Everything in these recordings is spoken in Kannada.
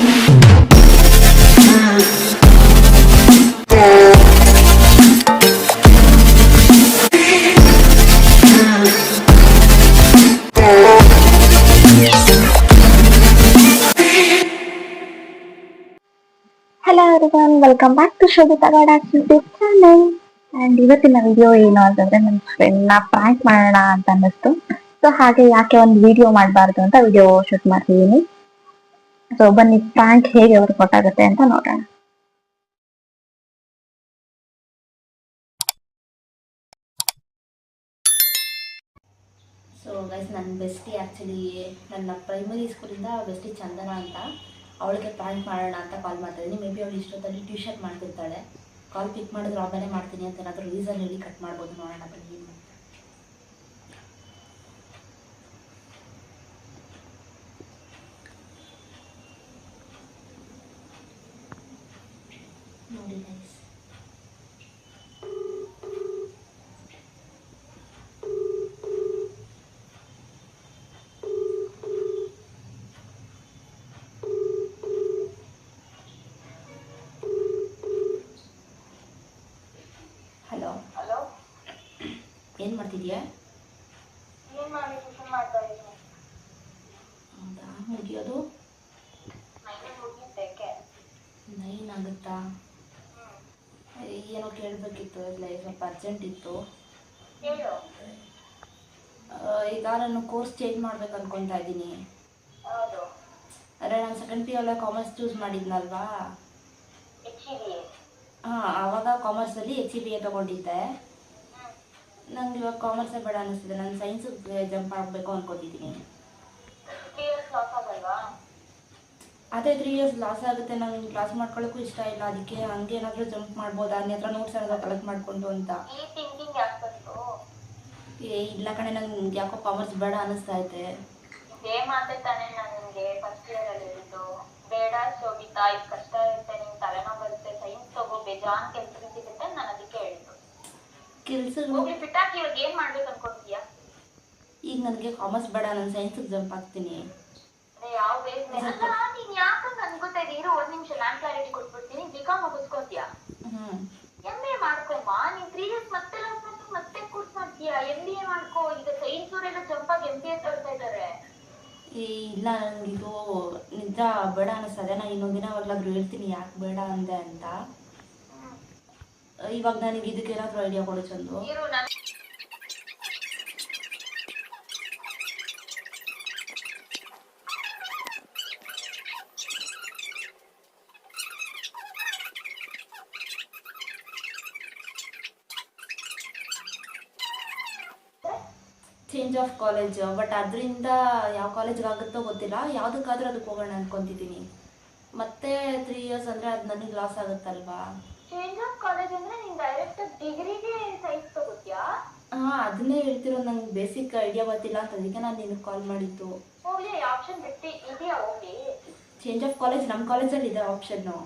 Hello everyone, welcome back to Shobhita Gowda YouTube channel. And ಇವತ್ತಿನ ವಿಡಿಯೋ ಏನು ಅಂತಂದ್ರೆ ನನ್ನ ಫ್ರೆಂಡ್ನ ಪ್ರಾಂಕ್ ಮಾಡೋಣ ಅಂತ ಅನ್ನಿಸ್ತು. ಸೊ ಹಾಗೆ ಯಾಕೆ ಒಂದು ವಿಡಿಯೋ ಮಾಡಬಾರ್ದು ಅಂತ ವಿಡಿಯೋ ಶೂಟ್ ಮಾಡ್ತಿದ್ದೀನಿ. ಸೊ ಬನ್ನಿ ಪ್ರಾಂಕ್ ಹೇಗೆ ವರ್ಕೌಟ್ ಆಗುತ್ತೆ ಅಂತ ನೋಡೋಣ. ಸೊ ಗೈಸ್, ನನ್ನ ಬೆಸ್ಟಿ ಆ್ಯಕ್ಚುಲಿ ನನ್ನ ಪ್ರೈಮರಿ ಸ್ಕೂಲಿಂದ ಬೆಸ್ಟಿ ಚಂದನ ಅಂತ, ಅವಳಿಗೆ ಪ್ರಾಂಕ್ ಮಾಡೋಣ ಅಂತ ಕಾಲ್ ಮಾಡ್ತಾಯಿದ್ದೀನಿ. ಮೇ ಬಿ ಅವಳು ಇಷ್ಟೊತ್ತಲ್ಲಿ ಟ್ಯೂಷನ್ ಮಾಡ್ತಿರ್ತಾಳೆ. ಕಾಲ್ ಪಿಕ್ ಮಾಡಿದ್ರೆ ಆಮೇಲೆ ಮಾಡ್ತೀನಿ ಅಂತ ಏನಾದರೂ ರೀಸನ್ ಹೇಳಿ ಕಟ್ ಮಾಡ್ಬೋದು. ನೋಡೋಣ ಬನ್ನಿ ಏನು ಮಾಡ್ತಾರೆ. ನೋಡಿ ಗೈಸ್, ಹಲೋ ಹಲೋ, ಏನು ಮಾಡ್ತಿದ್ಯಾ? ಏನ್ ಮಾಡಿ ಟ್ಯೂಷನ್ ಮಾಡ್ತಾ ಇದ್ದೀನಿ. ಹೌದಾ, ಮುಗಿಯೋದು ಮೈನೆ ಮುಗಿತೇಕೆ? 9 ಆಗುತ್ತಾ? ಏನೋ ಕೇಳಬೇಕಿತ್ತು, ಇಲ್ಲ ಸ್ವಲ್ಪ ಅರ್ಜೆಂಟ್ ಇತ್ತು. ಹೇಳು. ಈಗ ನಾನು ಕೋರ್ಸ್ ಚೇಂಜ್ ಮಾಡ್ಬೇಕು ಅನ್ಕೊತಾ ಇದ್ದೀನಿ. ಹೌದು. ಅಂದರೆ ನಾನು second P U commerce choose ಮಾಡಿದ್ನಲ್ವಾ. HEBA. ಹಾಂ, ಆವಾಗ ಕಾಮರ್ಸಲ್ಲಿ HEBA ತೊಗೊಂಡಿದ್ದೆ. ನಂಗೆ ಇವಾಗ ಕಾಮರ್ಸೇ ಬೇಡ ಅನ್ನಿಸ್ತಿದೆ. ನಾನು ಸೈನ್ಸಿಗೆ ಜಂಪ್ ಆಗಬೇಕು ಅಂದ್ಕೊತಿದ್ದೀನಿ. 3 years ಲಾಸ್ ಆಗಲ್ವಾ? ಅದೇ 3 years ಲಾಸ್ ಆಗುತ್ತೆ. ನಂಗೆ ಕ್ಲಾಸ್ ಮಾಡ್ಕೊಳ್ಳೋಕ್ಕೂ ಇಷ್ಟ ಇಲ್ಲ. ಅದಕ್ಕೆ ಹಂಗೆ ಏನಾದರೂ ಜಂಪ್ ಮಾಡ್ಬೋದಾ, ನನ್ನ ಹತ್ರ ನೋಟ್ಸ್ ಏನಾದರೂ ಕಲೆಕ್ಟ್ ಮಾಡಿಕೊಂಡು ಅಂತ. ಈ ಥಿಂಕಿಂಗ್ ಯಾಕೆ ಬಂತು? ಇಲ್ಲ ಕಣೆ, ನಂಗೆ ಯಾಕೋ ಕಾಮರ್ಸ್ ಬೇಡ ಅನ್ನಿಸ್ತಾ ಐತೆ. ಇದೇ ಮಾತೆ ತಾನೇ ನಾನು ನಿಮಗೆ ಫಸ್ಟ್ ಇಯರಲ್ಲಿ ಹೇಳಿದ್ದು. ಬೇಡ ಶೋಭಿತಾ, ಇದು ಕಷ್ಟ ಇರುತ್ತೆ, ನಿಂಗೆ ತಲೆನೋವು ಬರುತ್ತೆ, ಸೈನ್ಸ್ ತಗೋ, ಬೇಜಾನ್ ಕೆಲಸ ಸಿಗುತ್ತೆ. ನಾನು ಅದಕ್ಕೆ ಹೇಳಿದ್ದು. ಕೆಲಸಗಳು ಹೋಗ್ಲಿ ಬಿಟ್ಟಾಕಿ, ಇವಾಗ ಏನು ಮಾಡ್ಬೇಕು ಅನ್ಕೊಂಡಿದ್ಯಾ? ಈಗ ನನಗೆ ಕಾಮರ್ಸ್ ಬೇಡ, ನಾನು ಸೈನ್ಸಿಗೆ ಜಂಪ್ ಆಗ್ತೀನಿ. ಅದೇ ಯಾವ ಬೇಸ್ ಮೇಲೆ ಅಲ್ಲ, ನೀನು ಯಾಕಂತ ಅನ್ಕೋತಾ ಇದ್ದೀರಿ? 1 ನಿಮಿಷ ನಾನು ಕ್ಲಾರಿಟಿ ಕೊಟ್ಬಿಡ್ತೀನಿ. ಬಿಕಾಮ್ ಮುಗಿಸ್ಕೊಂತೀಯಾ? MBA ಮಾಡ್ಕೊಮ್ಮ. ನೀನು 3 years ಮತ್ತೆ ಲಾಸ್ ಮಾಡ್ಕೊಂಡು ಮತ್ತೆ ಕೋರ್ಸ್ ಮಾಡ್ತೀಯಾ? MBA ಮಾಡ್ಕೋ. ಈಗ ಸೈನ್ಸ್ ಅವರೆಲ್ಲ ಜಂಪಾಗಿ MBA ತಗೊಳ್ತಾ ಇದ್ದಾರೆ. ಇಲ್ಲ, ನನಗಿದು ನಿಜ ಬೇಡ ಅನ್ನಿಸ್ತದೆ. ನಾನು ಇನ್ನೊಂದು ದಿನ ಅವಾಗಲಾದ್ರೂ ಹೇಳ್ತೀನಿ ಯಾಕೆ ಬೇಡ ಅಂದೆ ಅಂತ. ಇವಾಗ ನನಗೆ ಇದಕ್ಕೆ ಏನಾದರೂ ಐಡಿಯಾ ಕೊಡು ಚಂದು. ಇರು, ನಾನು ಚೇಂಜ್ ಆಫ್ ಕಾಲೇಜ್, ಬಟ್ ಅದರಿಂದ ಯಾವ ಕಾಲೇಜ್ಗೆ ಆಗುತ್ತೋ ಗೊತ್ತಿಲ್ಲ. ಯಾವುದಕ್ಕಾದ್ರೂ ಅದಕ್ಕೆ ಹೋಗೋಣ ಅಂದ್ಕೊತಿದ್ದೀನಿ. ಮತ್ತೆ 3 years ಅಂದರೆ ಅದು ನನಗೆ ಲಾಸ್ ಆಗುತ್ತಲ್ವಾ. ಚೇಂಜ್ ಆಫ್ ಕಾಲೇಜ್ ಅಂದ್ರೆ ನೀನು ಡೈರೆಕ್ಟ್ ಡಿಗ್ರಿಗೆ ಸೈನ್ಸ್ ತಗೋತೀಯಾ? ಹಾಂ, ಅದನ್ನೇ ಹೇಳ್ತಿರೋ. ನಂಗೆ ಬೇಸಿಕ್ ಐಡಿಯಾ ಗೊತ್ತಿಲ್ಲ ಅಂತ, ಅದಕ್ಕೆ ನಾನು ನಿನಗೆ ಕಾಲ್ ಮಾಡಿದ್ದು. ಹೋಗ್ಲಿ, ಆಪ್ಷನ್ ಬಿಟ್ಟು ಇದೆಯಾ? ಹೋಗ್ಲಿ. ಚೇಂಜ್ ಆಫ್ ಕಾಲೇಜ್ ನಮ್ಮ ಕಾಲೇಜಲ್ಲಿ ಇದೆ ಆಪ್ಷನ್ನು.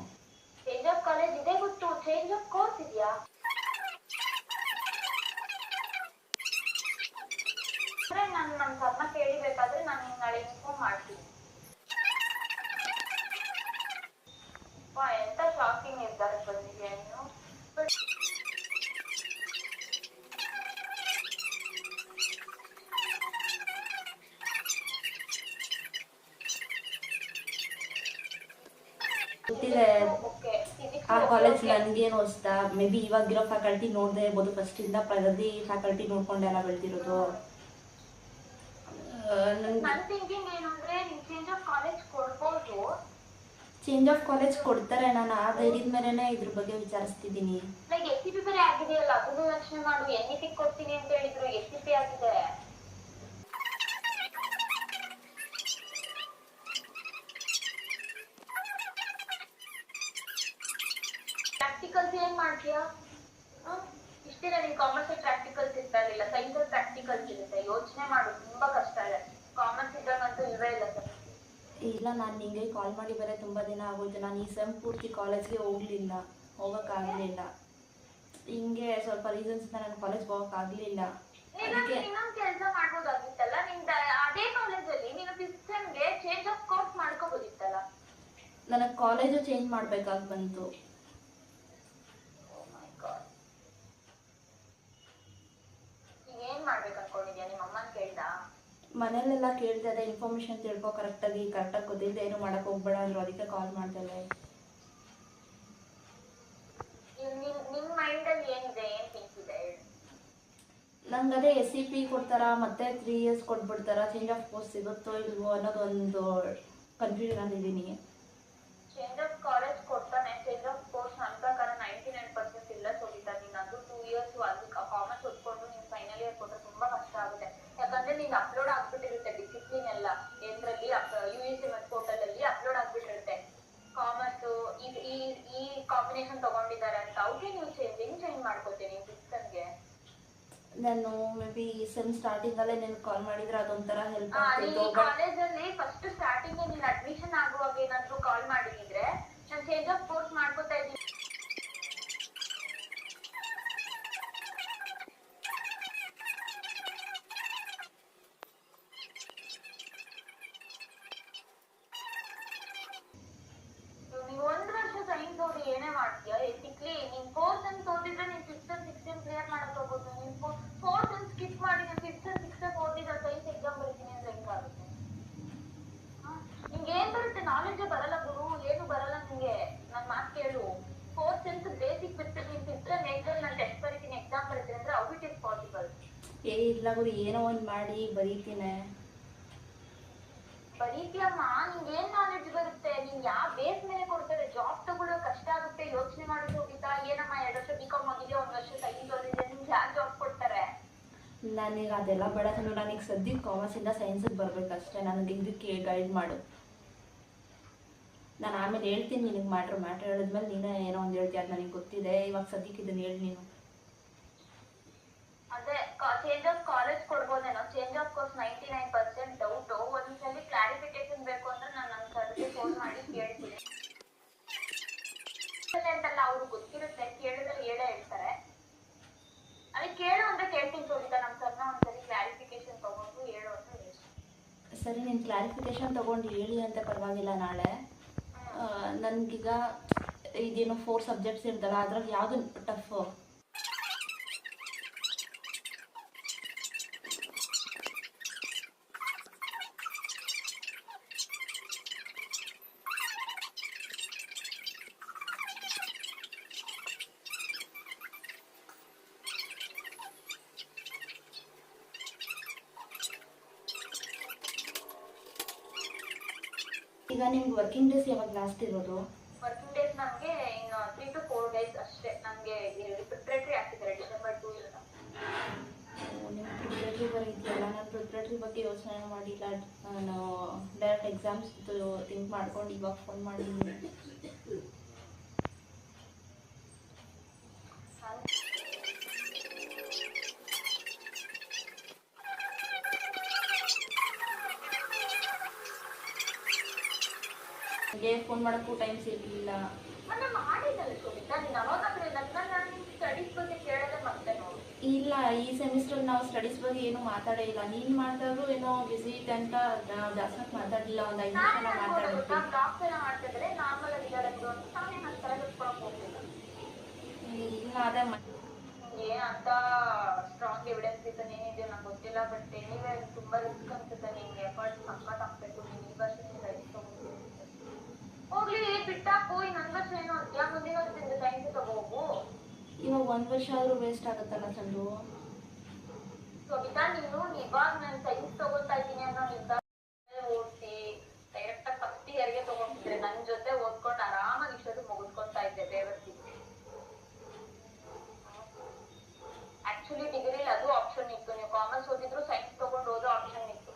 ಚೇಂಜ್ ಆಫ್ ಕಾಲೇಜ್ ಇದೆ ಗೊತ್ತು. ಚೇಂಜ್ ಆಫ್ ಕೋರ್ಸ್ ಇದೆಯಾ? ನಾನು ನಮ್ಮ ಸರ್ನ ಕೇಳಿಬೇಕಾದ್ರೆ ನಾನು ನಿನ್ನ ನಾಳೆ ಇನ್ಫಾರ್ಮ್ ಮಾಡ್ತೀನಿ. ಎಂತ ಶಾಕಿಂಗ್ ನಿರ್ಧಾರಕ್ಕೆ ಬಂದಿದ್ಯಾ ನೀನು? ಗೊತ್ತಿದೆ ಆ ಕಾಲೇಜ್ ನನಗೇನು ಹೊಸ್ತಾ. ಮೇ ಬಿ ಇವಾಗಿರೋ ಫ್ಯಾಕಲ್ಟಿ ನೋಡದೆ ಇರ್ಬೋದು. ಫಸ್ಟಿಂದ ಪ್ರಗತಿ ಫ್ಯಾಕಲ್ಟಿ ನೋಡ್ಕೊಂಡೆಲ್ಲ ಬೆಳೆದಿರೋದು. ನನ್ನ ಥಿಂಕಿಂಗ್ ಏನು ಅಂದ್ರೆ, ನೀನು ಚೇಂಜ್ ಆಫ್ ಕಾಲೇಜ್ ಕೊಡ್ಬೋದು. ಚೇಂಜ್ ಆಫ್ ಕಾಲೇಜ್ ಕೊಡ್ತಾರೆ. ನಾನು ಆ ಧೈರ್ಯದ ಮೇಲೆನೇ ಇದ್ರ ಬಗ್ಗೆ ವಿಚಾರಿಸ್ತಿದ್ದೀನಿ. ಲೈಕ್ SCP ಬೇರೆ ಆಗಿದೆಯಲ್ಲ, ಅದನ್ನು ಯೋಚನೆ ಮಾಡು. NEP ಕೊಡ್ತೀನಿ ಅಂತ ಹೇಳಿದ್ರು, SCP ಆಗಿದೆ. ಪ್ರಾಕ್ಟಿಕಲ್ಸ್ ಏನ್ ಮಾಡ್ತೀಯಾ? ಇಷ್ಟೇ ನನಗೆ ಕಾಮರ್ಸ್ ಪ್ರಾಕ್ಟಿಕಲ್ಸ್ ಇರ್ತಾ ಇರಲಿಲ್ಲ, ಸೈನ್ಸ್ ಪ್ರಾಕ್ಟಿಕಲ್ಸ್ ಇರುತ್ತೆ. ಯೋಚನೆ ಮಾಡು, ತುಂಬಾ ಕಷ್ಟ ಇದೆ. ಕಾಮರ್ಸ್ ಇದ್ದಾಗಂತೂ ಇಲ್ವೇ ಇಲ್ಲ ಸರ್. ಇಲ್ಲ, ನಾನು ನಿಮಗೆ ಕಾಲ್ ಮಾಡಿ ಬೇರೆ ತುಂಬ ದಿನ ಆಗೋಯ್ತು. ನಾನು ಈ ಸೆಮ್ ಪೂರ್ತಿ ಕಾಲೇಜ್ಗೆ ಹೋಗೋಕ್ಕಾಗಲಿಲ್ಲ. ಹಿಂಗೆ ಸ್ವಲ್ಪ ರೀಸನ್ಸ್ನ ನಾನು ಕಾಲೇಜ್ಗೆ ಹೋಗೋಕ್ಕಾಗಲಿಲ್ಲ. ಅದಕ್ಕೆ ಇನ್ನೊಂದು ಕೆಲಸ ಮಾಡ್ಬೋದಾಗಿತ್ತಲ್ಲ, ನಿಂದ ಅದೇ ಕಾಲೇಜಲ್ಲಿ ನೀನು 5th ಸೆಮ್ಗೆ ಚೇಂಜ್ ಆಫ್ ಕೋರ್ಸ್ ಮಾಡ್ಕೋಬೋದಿತ್ತಲ್ಲ. ನನಗೆ ಕಾಲೇಜು ಚೇಂಜ್ ಮಾಡಬೇಕಾಗಿ ಬಂತು. ಏನ್ ಮಾಡ್ಬೇಕು ಅನ್ಕೊಂಡಿದ್ಯಾ? ನಿಮ್ಮ ಅಮ್ಮನ ಕೇಳ್ದಾ? ಮನೇಲೆಲ್ಲ ಕೇಳ್ದೆ, ಅದೇ ಇನ್ಫಾರ್ಮೇಷನ್ ತಿಳ್ಕೊ ಕರೆಕ್ಟಾಗಿ ಗೊತ್ತಿಲ್ಲದೆ ಏನು ಮಾಡೋಕ್ಕೆ ಹೋಗ್ಬೇಡ ಅಂದರು, ಅದಕ್ಕೆ ಕಾಲ್ ಮಾಡ್ದೆ. ನಿನ್ ಮೈಂಡಲ್ಲಿ ಏನಿದೆ, ಏನ್ ಥಿಂಕ್ಸ್ ಇದೆ? ನಂಗೆ ಅದೇ SCP ಕೊಡ್ತಾರಾ ಮತ್ತೆ 3 years ಕೊಟ್ಬಿಡ್ತಾರಾ, ಚೇಂಜ್ ಆಫ್ ಕೋರ್ಸ್ ಸಿಗುತ್ತೋ ಇಲ್ವೋ ಅನ್ನೋದೊಂದು ಕನ್ಫ್ಯೂಷನ್ ಆಗಿದ್ದೀನಿ. ಚೇಂಜ್ ಆಫ್ ಕಾಲೇಜ್ ಕೊಡ್ತಾನೆ. ಚೇಂಜ್ ಆಫ್ ಕೋರ್ಸ್ ನನ್ನ ಪ್ರಕಾರ 99% ಇಲ್ಲ ಸೋಲಿತಾ. ನೀನು ಅದು 2 years ಅದಕ್ಕೆ ಕಾಮರ್ಸ್ ಓದ್ಕೊಂಡು ನೀನು ಫೈನಲ್ ಇಯರ್ ಕೊಟ್ಟರೆ ತುಂಬಾ ಕಷ್ಟ ಆಗುತ್ತೆ. ಯಾಕಂದ್ರೆ ನೀನು ಅಪ್ಲೋಡ್ ಆಗ್ಬಿಟ್ಟಿರುತ್ತೆ ಡಿಸಿಪ್ಲಿನ್ ಎಲ್ಲ ಏನ್ರಲ್ಲಿ UEC ಮತ್ತು ಪೋರ್ಟಲ್ ಅಲ್ಲಿ ಅಪ್ಲೋಡ್ ಆಗ್ಬಿಟ್ಟಿರುತ್ತೆ. ಕಾಮರ್ಸ್ ಈ ಕಾಂಬಿನೇಷನ್ ತಗೊಂಡಿದ್ದಾರೆ ಅಂತ ಅವ್ರಿಗೆ ನೀವು ಚೇಂಜ್ ಮಾಡ್ಕೋತೀನಿ ಸಿಸ್ಟಮ್ಗೆ. ನಾನು ಮೇ ಬಿ ಸೆಮ್ ಸ್ಟಾರ್ಟಿಂಗಲ್ಲೇ ನೀನು ಕಾಲ್ ಮಾಡಿದ್ರೆ ಅದೊಂಥರ ಹೆಲ್ಪ್ ಆಗ್ತಿತ್ತು. ಕಾಲೇಜಲ್ಲಿ ಫಸ್ಟ್ ಸ್ಟಾರ್ಟಿಂಗ್ ನೀನು ಅಡ್ಮಿಷನ್ ಆಗುವಾಗ ಏನಾದ್ರು ಕಾಲ್ ಮಾಡಿದ್ರೆ ನಾನು ಚೇಂಜ್ ಆಫ್ ಕೋರ್ಸ್ ಮಾಡ್ಕೋತಾ ಇದ್ದೀನಿ. ನೀವು 1 ವರ್ಷ ಸೈನ್ಸ್ ಓದಿ ಏನೇ ಮಾಡ್ತೀಯಾ ಎಥಿಕ್ಲಿ ನೀನ್ 4th ಅಂತ ಓದಿದ್ರೆ ನೀನ್ 5th and 6th ಕ್ಲಿಯರ್ ಮಾಡಕ್ ಹೋಗ್ಬೋದು. ನೀನ್ 4th and ಸ್ಕಿಪ್ ಮಾಡಿ ನಾನು 5th and 6th ಓದಿದ್ರೆ ಸೈನ್ಸ್ ಎಕ್ಸಾಮ್ ಬರೀತೀನಿ ಅಂದ್ರೆ ಹೆಂಗಾಗುತ್ತೆ? ನಿಂಗೆ ಏನ್ ಬರುತ್ತೆ? ನಾಲೆಜ್ ಬರಲ್ಲ ಗುರು, ಏನು ಬರಲ್ಲ ನಿಂಗೆ. ನನ್ ಮಾತು ಕೇಳು. 4th and ಬೇಸಿಕ್ ಬಿಟ್ಟು ನೀನ್ 5th and 8th ನಾನು ಟೆಸ್ಟ್ ಬರೀತೀನಿ ಎಕ್ಸಾಮ್ ಬರೀತೀನಿ ಅಂದ್ರೆ ಹೌ ಇಟ್ ಇಸ್ ಪಾಸಿಬಲ್? ಇಲ್ಲ ಗುರು, ಏನೋ ಒಂದು ಮಾಡಿ ಬರೀತೀನಿ. ಬರೀತಿಯಮ್ಮ, ನಿಂಗೆ ಏನ್ ನಾಲೆಡ್ಜ್ ಬರುತ್ತೆ? ನೀನ್ ಯಾವ ಬೇಸ್ ಮೇಲೆ ಕೊಡ್ತಾರೆ? ಜಾಬ್ ತಗೊಳ್ಳೋ ಕಷ್ಟ ಆಗುತ್ತೆ. ಯೋಚನೆ ಮಾಡೋದು ಹೋಗಿತ್ತಾ? ಏನಮ್ಮ 2 ವರ್ಷ BCom ಓದಿದ್ಯಾ, 1 ವರ್ಷ ಸೈನ್ಸ್ ಓದಿದ್ಯಾ, ನಿಮ್ಗೆ ಯಾರು ಜಾಬ್ ಕೊಡ್ತಾರೆ? ನನಗೆ ಅದೆಲ್ಲ ಬೇಡ ಕಣೋ, ನನಗೆ ಸದ್ಯಕ್ಕೆ ಕಾಮರ್ಸಿಂದ ಸೈನ್ಸಿಗೆ ಬರಬೇಕಷ್ಟೇ. ನನಗೆ ಇದಕ್ಕೆ ಗೈಡ್ ಮಾಡು. ನಾನು ಆಮೇಲೆ ಹೇಳ್ತೀನಿ ನಿನಗೆ ಮ್ಯಾಟ್ರ್ ಹೇಳಿದ್ಮೇಲೆ ನೀನೇ ಏನೋ ಒಂದು ಹೇಳ್ತೀಯ, ಅದು ನನಗೆ ಗೊತ್ತಿದೆ. ಇವಾಗ ಸದ್ಯಕ್ಕೆ ಇದನ್ನು ಹೇಳಿ ನೀನು. ಅದೇ ಚೇಂಜ್ ಆಫ್ ಕಾಲೇಜ್ ಕೊಡ್ಬೋದೇನೋ. Change of course 99% doubt. ಒಂದ್ಸಲಿ ಕ್ಲಾರಿಫಿಕೇಶನ್ ಬೇಕು ಅಂದ್ರೆ ನಾನು ನನ್ನ ಸರ್ಗೆ ಫೋನ್ ಮಾಡಿ ಕೇಳ್ತೀನಿ ಅಂತಲ್ಲ, ಅವ್ರಿಗೆ ಗೊತ್ತಿರುತ್ತೆ. ಕೇಳಿದ್ರೆ ಹೇಳೇ ಹೇಳ್ತಾರೆ. ಅದಕ್ಕೆ ಕೇಳು ಅಂದ್ರೆ ಕೇಳ್ತೀನಿ ಸೋಲಿತಾ. ನಮ್ಮ ಸರ್ನ ಒಂದ್ಸಲಿ ಕ್ಲಾರಿಫಿಕೇಶನ್ ತಗೊಂಡು ಹೇಳು ಅಂತ ಹೇಳಿ. ಸರಿ, ನೀನು ಕ್ಲಾರಿಫಿಕೇಶನ್ ತೊಗೊಂಡು ಹೇಳಿ ಅಂತ ಪರವಾಗಿಲ್ಲ. ನಾಳೆ ನನಗೀಗ ಇದೇನೋ 4 ಸಬ್ಜೆಕ್ಟ್ಸ್ ಇರ್ತಲ್ಲ, ಅದ್ರಲ್ಲಿ ಯಾವುದು ಟಫ್? ಈಗ ನಿಮ್ಗೆ ವರ್ಕಿಂಗ್ ಡೇಸ್ ಯಾವಾಗ ಲಾಸ್ಟ್ ಇರೋದು? ವರ್ಕಿಂಗ್ ಡೇಸ್ ನಮಗೆ ಇನ್ನು 3 to 4 ಡೇಸ್ ಅಷ್ಟೇ. ನಮಗೆ ಪ್ರಿಪ್ರೇಟರಿ ಹಾಕಿದ್ದಾರೆ December 2 ಇಂದ. ನಿಮ್ಮ ಪ್ರಿಪ್ರೇಟರಿ ಬರೀ ಇದೆಯಲ್ಲ, ನಾನು ಪ್ರಿಪ್ರೇಟರಿ ಬಗ್ಗೆ ಯೋಚನೆ ಮಾಡಿಲ್ಲ. ನಾನು ಡೈರೆಕ್ಟ್ ಎಕ್ಸಾಮ್ಸ್ ಥಿಂಕ್ ಮಾಡ್ಕೊಂಡು ಇವಾಗ ಫೋನ್ ಮಾಡಿದ್ದೀನಿ. ನನಗೆ ಫೋನ್ ಮಾಡೋಕ್ಕೂ ಟೈಮ್ ಸಿಗಲಿಲ್ಲ. ಮೊನ್ನೆ ಮಾಡಿದ್ದಲ್ಲ ಸೋನಿತಾ, ನೀನು ಅವಾಗಲೇ ನಾನು ಸ್ಟಡೀಸ್ ಬಗ್ಗೆ ಕೇಳೋದೇ ಮತ್ತೆ ನೋಡಿ. ಇಲ್ಲ, ಈ ಸೆಮಿಸ್ಟರ್ ನಾವು ಸ್ಟಡೀಸ್ ಬಗ್ಗೆ ಏನು ಮಾತಾಡೇ ಇಲ್ಲ. ನೀನು ಮಾಡಿದಾದ್ರು ಏನೋ ಬಿಸಿ ಇದೆ ಅಂತ ಜಾಸ್ತಿ ಮಾತಾಡಲಿಲ್ಲ. ಒಂದು 5 ನಿಮಿಷ ಮಾತಾಡ್ಬಿಟ್ಟು ಬ್ಲಾಗ್ಸ್ ಎಲ್ಲ ಮಾಡ್ತಿದ್ರೆ ನಾರ್ಮಲ್ ಆಗಿ ಇದ್ದಾರೆ ಅಂತ ನಾನೇ ನನ್ನ ತರ ಬಿಟ್ಕೊಳಕ್ ಹೋಗ್ತಿಲ್ಲ. ಇಲ್ಲ, ಅದೇ ಏನಂತ ಸ್ಟ್ರಾಂಗ್ ಎವಿಡೆನ್ಸ್ ಇದೆ ಏನಿದೆ ನಂಗೆ ಗೊತ್ತಿಲ್ಲ. ಬಟ್ ಎನಿವೇ ತುಂಬಾ ರಿಸ್ಕ್ ಅನ್ಸುತ್ತೆ. ನಿಂಗೆ ಎಫರ್ಟ್ಸ್ ಸಕ್ಕತ್ ಹಾಕ್ಬೇಕು. ನೀನು ಈ ವರ್ಷ ಸೈನ್ಸ್ ತಗೋಬೇಕು. ಹೋಗ್ಲಿ ಬಿಟ್ಟಾಕು. ಇನ್ನು 1 ವರ್ಷ ಏನೋ ಅದ್ಯಾ, ಮುಂದಿನ ವರ್ಷದಿಂದ ಸೈನ್ಸ್ ತಗೋಗು. ಇವಾಗ 1 ವರ್ಷ ಆದರೂ ವೇಸ್ಟ್ ಆಗುತ್ತಲ್ಲ ಚಂದು. ಸೋಬಿತಾ, ನೀನು ಇವಾಗ ನಾನು ಸೈನ್ಸ್ ತಗೋತಾ ಇದ್ದೀನಿ ಅನ್ನೋ ನಿರ್ಧಾರ ಓದಿಸಿ ಡೈರೆಕ್ಟ್ ಆಗಿ ಫಸ್ಟ್ ಇಯರ್ಗೆ ತಗೊಂಡಿದ್ರೆ ನನ್ನ ಜೊತೆ ಓದ್ಕೊಂಡು ಆರಾಮಾಗಿ ಇಷ್ಟೊತ್ತು ಮುಗಿಸ್ಕೊತಾ ಇದ್ದೆ ವ್ಯವಸ್ಥಿತ. ಆಕ್ಚುಲಿ ಡಿಗ್ರಿಲಿ ಅದು ಆಪ್ಷನ್ ಇತ್ತು. ನೀವು ಕಾಮರ್ಸ್ ಓದಿದ್ರು ಸೈನ್ಸ್ ತಗೊಂಡು ಓದೋ ಆಪ್ಷನ್ ಇತ್ತು.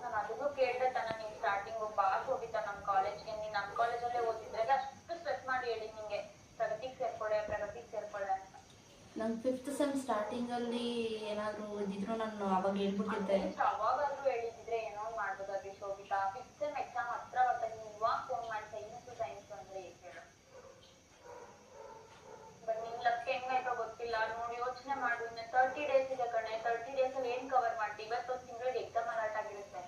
ನಾನು ಅದನ್ನು ಕೇಳಿದೆ ತಾನ. ನೀವು ಸ್ಟಾರ್ಟಿಂಗ್ ಬಾ ಸೋಬಿತಾ ನಮ್ಮ ಕಾಲೇಜ್ಗೆ. ನೀನು ನಮ್ಮ ಕಾಲೇಜಲ್ಲೇ ಓದಿದ್ರೆ ಅಷ್ಟು ಸ್ಟ್ರೆಸ್ ಮಾಡಿ ಹೇಳಿ ನಿಂಗೆ ಪ್ರಗತಿಗೆ ಸೇರ್ಕೊಳ್ಳೆ ಅಂತ. ನಂಗೆ 5th ಸೆಮ್ ಸ್ಟಾರ್ಟಿಂಗಲ್ಲಿ ಏನಾದರೂ ಇದ್ದಿದ್ರು ನಾನು ಅವಾಗ ಹೇಳ್ಬಿಟ್ಟಿದ್ದೆ. ಅವಾಗಾದ್ರೂ ಹೇಳಿದ್ರೆ ಏನೋ ಮಾಡ್ಬೋದಾಗಿ ಶೋಭಿತಾ. 5th ಸೆಮ್ ಎಕ್ಸಾಮ್ ಹತ್ರ ಬರ್ತಾ ನೀವು ಇವಾಗ ಫೋನ್ ಮಾಡಿ ಸೈನ್ಸ್ ಅಂದ್ರೆ ಏನ್ ಹೇಳು? ಬಟ್ ನಿನ್ ಲಕ್ ಹೆಂಗಾಯ್ತೋ ಗೊತ್ತಿಲ್ಲ. ನೋಡಿ ಯೋಚನೆ ಮಾಡು. ಇನ್ನು 30 ಡೇಸ್ ಇದೆ ಕಣೆ. 30 ಡೇಸ್ ಅಲ್ಲಿ ಏನ್ ಕವರ್ ಮಾಡ್ತಿ? ಇವತ್ತೊಂದು ತಿಂಗಳಿಗೆ ಎಕ್ಸಾಮ್ ಅಲರ್ಟ್ ಆಗಿರುತ್ತೆ.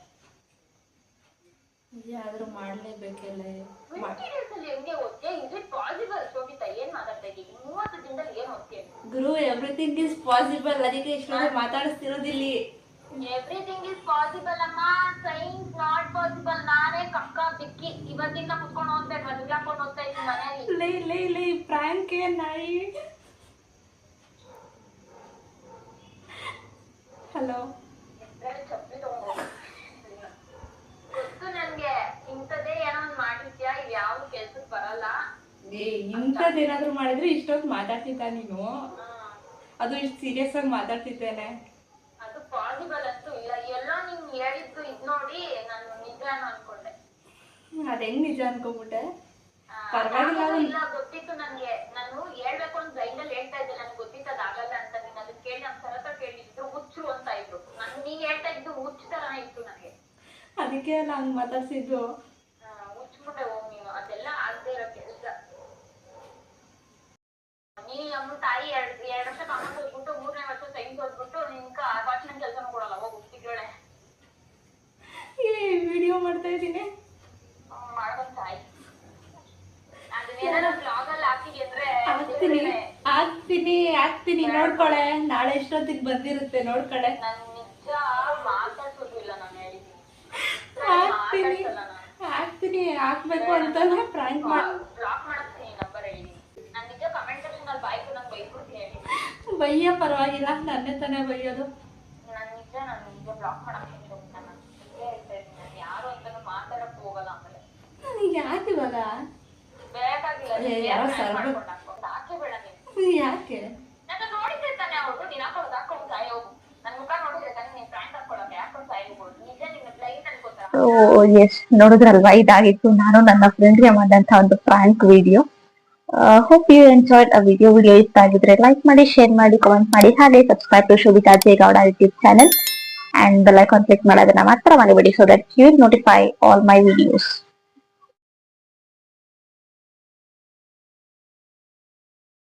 ಆದ್ರೂ ಮಾಡ್ಲೇಬೇಕಲ್ಲ. ಹೆಂಗೆ ಓದ್ತೀಯ? Is it possible Shobhita? ಏನ್ ಮಾತಾಡ್ತಾ ಇದ್ದೀವಿ? 30 ದಿನದಲ್ಲಿ ಏನ್ ಓದ್ತೀಯ? ಗುರು ಎವ್ರಿಥಿಂಗ್ ಇಸ್ ಪಾಸಿಬಲ್, ಅದಕ್ಕೆ ಇಷ್ಟೊಂದು ಮಾತಾಡಿಸ್ತಿರೋದಿಲ್ಲಿ. ಎವ್ರಿಥಿಂಗ್ ಇಸ್ ಪಾಸಿಬಲ್ ಅಮ್ಮ, ಸೈನ್ಸ್ ನಾಟ್ ಪಾಸಿಬಲ್. ನಾನೇ ಕಕ್ಕ ಬಿಕ್ಕಿ ಇವತ್ತಿಂದ ಕುತ್ಕೊಂಡು ಓದ್ಬೇಕು, ಅದು ಹಾಕೊಂಡು ಓದ್ತಾ ಇದ್ದೀನಿ ಮನೆಯಲ್ಲಿ. ಲೇ ಪ್ರಾಂಕ್ ನಾಯಿ. ಹಲೋ, ಚಪ್ಪಲಿ ತಗೊಂಡು ಗೊತ್ತು ನನ್ಗೆ. ಇಂಥದ್ದೇ ಏನೋ ಒಂದ್ ಮಾಡಿರ್ತೀಯ, ಇವ್ ಯಾವ ಕೆಲ್ಸಕ್ ಬರಲ್ಲ. ಇಂಥದ್ದೇನಾದ್ರು ಮಾಡಿದ್ರೆ ಇಷ್ಟೊತ್ತು ಮಾತಾಡ್ತಿದ್ದ ನೀನು? ಅದು ಇಷ್ಟು ಸೀರಿಯಸ್ ಆಗಿ ಮಾತಾಡ್ತಿದ್ದೇನೆ. ಅದು ಪಾಸಿಬಲ್ ಅಂತೂ ಇಲ್ಲ. ಎಲ್ಲೋ ನೀನ್ ಹೇಳಿದ್ದು ಇದ್ ನೋಡಿ ನಾನು ನಿಜಾನ ಅನ್ಕೊಂಡೆ. ಅದ್ ಹೆಂಗ್ ನಿಜ ಅನ್ಕೋಬಿಟ್ಟೆ? ಪರವಾಗಿಲ್ಲ, ಇಲ್ಲ ಗೊತ್ತಿತ್ತು ನನ್ಗೆ. ನಾನು ಹೇಳ್ಬೇಕು ಅಂತ ಬ್ರೈಂಡಲ್ಲಿ ಹೇಳ್ತಾ ಇದ್ದೆ, ನನ್ಗೆ ಗೊತ್ತಿತ್ತು ಅದಾಗಲ್ಲ ಅಂತ. ನೀನ್ ಅದನ್ನ ಕೇಳಿ ನಮ್ ಸರತ ಕೇಳಿದ್ರು ಹುಚ್ಚು ಅಂತ ಇದ್ರು. ನೀನ್ ಹೇಳ್ತಾ ಇದ್ದು ಹುಚ್ಚು ತರನೇ ಇತ್ತು ನನಗೆ. ಅದಕ್ಕೆ ಅಲ್ಲ ಹಂಗ್ ಮಾತಾಡ್ಸಿದ್ದು. ಹುಚ್ಬಿಟ್ಟೆ ಹೋಗ್ ನೀನು, ಅದೆಲ್ಲ ಆಗದೆ ಇರೋ ಕೆಲ್ಸ. ನೀ ನಮ್ಮ ತಾಯಿ ಎರಡು ವರ್ಷ ಕಾಮರ್ಸ್ ಓದ್ಬಿಟ್ಟು 3ನೇ ವರ್ಷ ಸೈನ್ಸ್ ಓದ್ಬಿಟ್ಟು ನಿನ್ಕ ವಾಚ್ಮನ್ ಕೆಲಸನೂ ಕೊಡಲ್ಲ. ಹೋಗು ತಿಳ್ಳೆ. ವಿಡಿಯೋ ಮಾಡ್ತಾ ಇದ್ದೀನಿ, ಮಾಡ್ಕೊಂಡ್ ತಾಯಿ. ಅದನ್ನೇನಾದ್ರು ಬ್ಲಾಗ್ ಅಲ್ಲಿ ಹಾಕಿಗೆ ಅಂದ್ರೆ ಹಾಕ್ತೀನಿ ನೋಡ್ಕೊಳೆ. ನಾಳೆ ಎಷ್ಟೊತ್ತಿಗೆ ಬಂದಿರುತ್ತೆ ನೋಡ್ಕೊಳೆ. ನನ್ ನಿಜ ಮಾತಾಡ್ಸೋದು ಇಲ್ಲ, ನಾನು ಹೇಳಿದ್ದೀನಿ. ಹಾಕ್ತೀನಿ ಹಾಕ್ಬೇಕು ಅಂತಾನೆ ಪ್ರಾಂಕ್ ಬ್ಲಾಕ್ ಮಾಡಿಸ್ತೀನಿ ನಂಬರ್ ಹೇಳಿದ್ದೀನಿ. ನಾನು ನಿಜ ಕಮೆಂಟ್ ಸೆಕ್ಷನ್ ಅಲ್ಲಿ ಬಾಯ್ತು ನಂಗೆ ಬೈದ್ಬಿಡ್ತೀನಿ ಹೇಳಿ. ಬಯ್ಯ ಪರವಾಗಿಲ್ಲ, ನನ್ನೇ ತಾನೇ ಬೈಯೋದು. ನಾನು ನಿಜ ಬ್ಲಾಕ್ ಮಾಡಕ್ಕೆ ಹೋಗ್ತಾನೆ. ನಾನು ಯಾರು ಅಂತಾನು ಮಾತಾಡಕ್ ಹೋಗಲ್ಲ. ಆಮೇಲೆ ಯಾಕೆ ಇವಾಗ ಬೇಕಾಗಿಲ್ಲ, ಹಾಕಿ ಬೇಡ ನೀನು. ಯಾಕೆ? ನನ್ನ ನೋಡಿದ್ರೆ ತಾನೆ ಅವ್ರು ನೀನ್ ಹಾಕೊಳ್ಳೋದು ಹಾಕೊಂಡು ಸಾಯಿ ಹೋಗು. ನನ್ ಮುಖ ನೋಡಿದ್ರೆ ತಾನೆ ನೀನ್ ಪ್ಯಾಂಟ್ ಹಾಕೊಳ್ಳೋಕೆ ಹಾಕೊಂಡು ಸಾಯಿ ಹೋಗ್ಬೋದು. ನಿಜ ನಿನ್ನ ಲೈಟ್ ಅನ್ಕೋತಾರ. ಎಸ್, ನೋಡಿದ್ರಲ್ವಾ, ಇದಾಗಿತ್ತು ನಾನು ನನ್ನ ಫ್ರೆಂಡ್ಗೆ ಮಾಡಿದಂತ ಒಂದು prank video. Hope you enjoyed ಆ ವಿಡಿಯೋ ಇಷ್ಟ ಆಗಿದ್ರೆ ಲೈಕ್ ಮಾಡಿ, ಶೇರ್ ಮಾಡಿ, ಕಾಮೆಂಟ್ ಮಾಡಿ, ಹಾಗೆ subscribe to Shobhita Jegowda YouTube channel and bell icon click ಮಾಡೋದನ್ನ ಮಾತ್ರ ಮರಿಬೇಡಿ, so that you will notify all my videos.